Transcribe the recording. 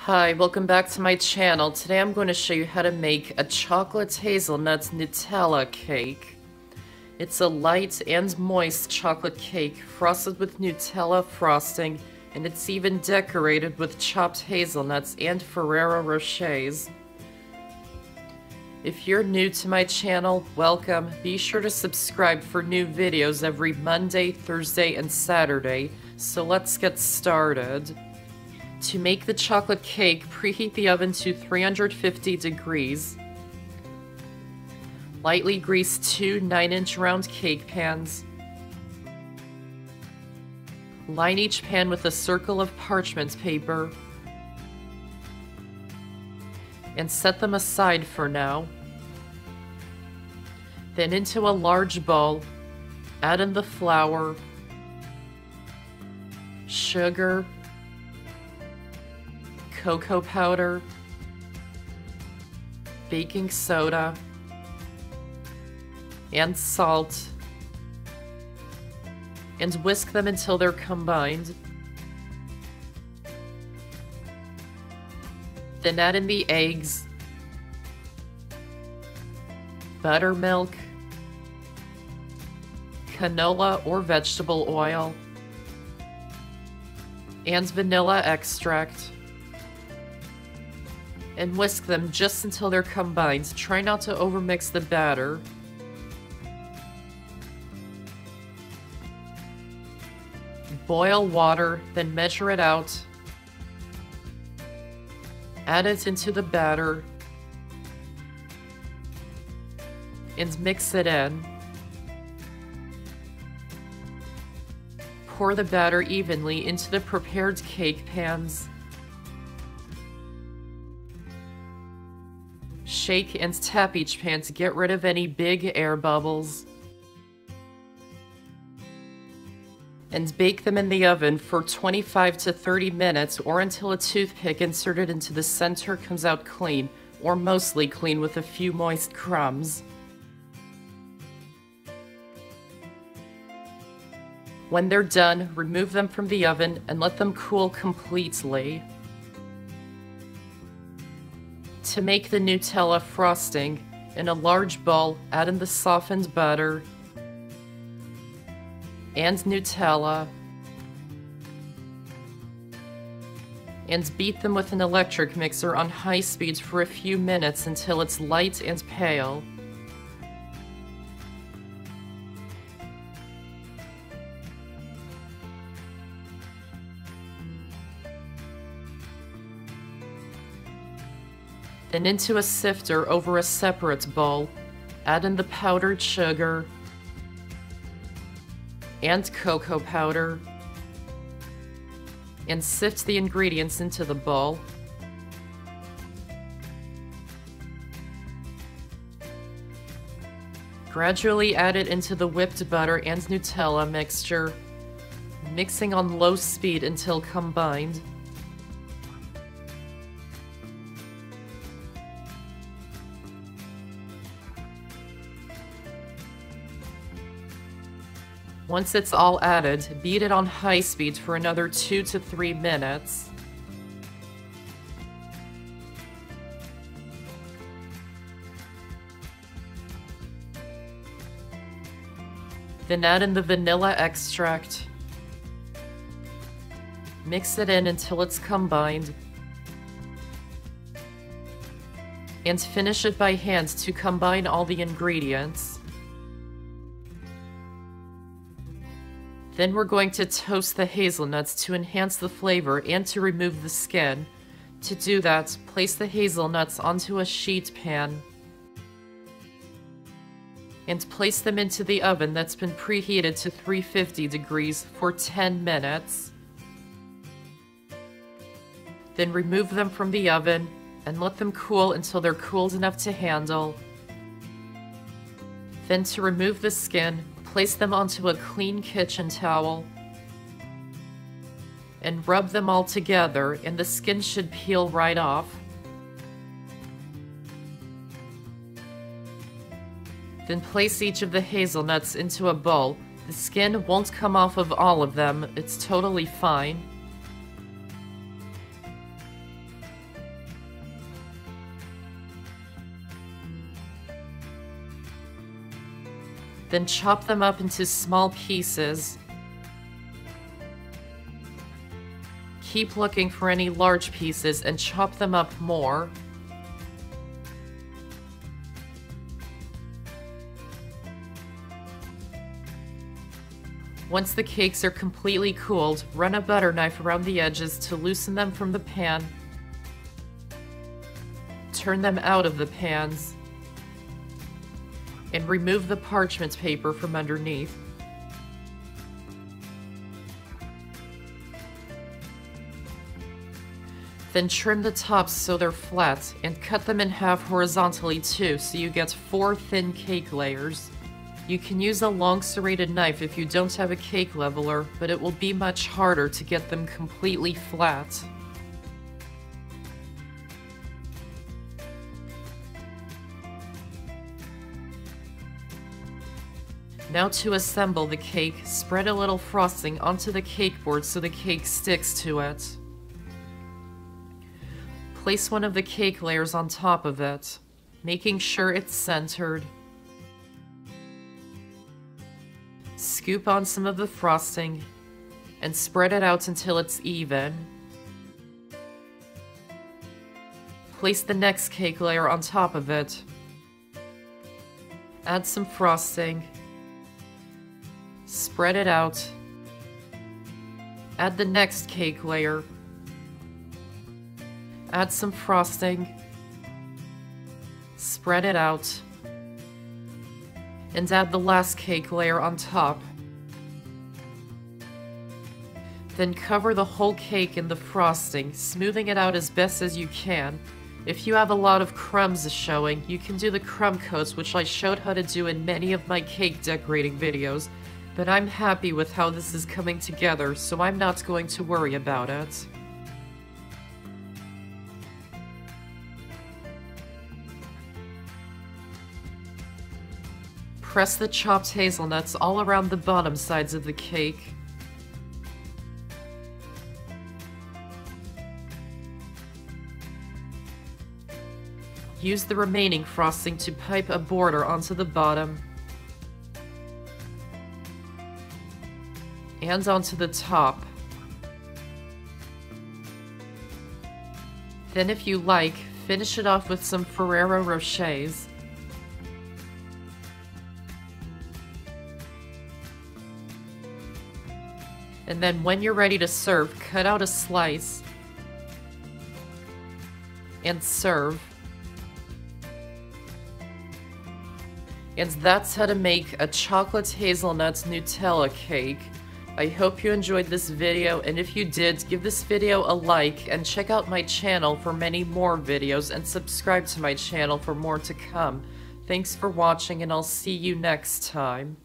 Hi, welcome back to my channel. Today I'm going to show you how to make a chocolate hazelnut Nutella cake. It's a light and moist chocolate cake frosted with Nutella frosting, and it's even decorated with chopped hazelnuts and Ferrero Rochers. If you're new to my channel, welcome. Be sure to subscribe for new videos every Monday, Thursday, and Saturday. So let's get started. To make the chocolate cake, preheat the oven to 350 degrees. Lightly grease two 9-inch round cake pans. Line each pan with a circle of parchment paper. And set them aside for now. Then into a large bowl, add in the flour, sugar, cocoa powder, baking soda, and salt, and whisk them until they're combined. Then add in the eggs, buttermilk, canola or vegetable oil, and vanilla extract. And whisk them just until they're combined. Try not to overmix the batter. Boil water, then measure it out. Add it into the batter. And mix it in. Pour the batter evenly into the prepared cake pans. Shake and tap each pan to get rid of any big air bubbles. And bake them in the oven for 25 to 30 minutes or until a toothpick inserted into the center comes out clean, or mostly clean with a few moist crumbs. When they're done, remove them from the oven and let them cool completely. To make the Nutella frosting, in a large bowl, add in the softened butter and Nutella, and beat them with an electric mixer on high speed for a few minutes until it's light and pale. Then into a sifter over a separate bowl, add in the powdered sugar and cocoa powder, and sift the ingredients into the bowl. Gradually add it into the whipped butter and Nutella mixture, mixing on low speed until combined. Once it's all added, beat it on high speed for another 2 to 3 minutes. Then add in the vanilla extract. Mix it in until it's combined. And finish it by hand to combine all the ingredients. Then we're going to toast the hazelnuts to enhance the flavor and to remove the skin. To do that, place the hazelnuts onto a sheet pan and place them into the oven that's been preheated to 350 degrees for 10 minutes. Then remove them from the oven and let them cool until they're cooled enough to handle. Then to remove the skin, place them onto a clean kitchen towel and rub them all together, and the skin should peel right off. Then place each of the hazelnuts into a bowl. The skin won't come off of all of them, it's totally fine. Then chop them up into small pieces. Keep looking for any large pieces and chop them up more. Once the cakes are completely cooled, run a butter knife around the edges to loosen them from the pan. Turn them out of the pans. And remove the parchment paper from underneath. Then trim the tops so they're flat, and cut them in half horizontally too, so you get 4 thin cake layers. You can use a long serrated knife if you don't have a cake leveler, but it will be much harder to get them completely flat. Now to assemble the cake, spread a little frosting onto the cake board so the cake sticks to it. Place one of the cake layers on top of it, making sure it's centered. Scoop on some of the frosting and spread it out until it's even. Place the next cake layer on top of it. Add some frosting. Spread it out. Add the next cake layer. Add some frosting. Spread it out. And add the last cake layer on top. Then cover the whole cake in the frosting, smoothing it out as best as you can. If you have a lot of crumbs showing, you can do the crumb coats, which I showed how to do in many of my cake decorating videos, but I'm happy with how this is coming together, so I'm not going to worry about it. Press the chopped hazelnuts all around the bottom sides of the cake. Use the remaining frosting to pipe a border onto the bottom and onto the top. Then, if you like, finish it off with some Ferrero Rochers. And then when you're ready to serve, cut out a slice and serve. And that's how to make a chocolate hazelnut Nutella cake. I hope you enjoyed this video, and if you did, give this video a like and check out my channel for many more videos and subscribe to my channel for more to come. Thanks for watching, and I'll see you next time.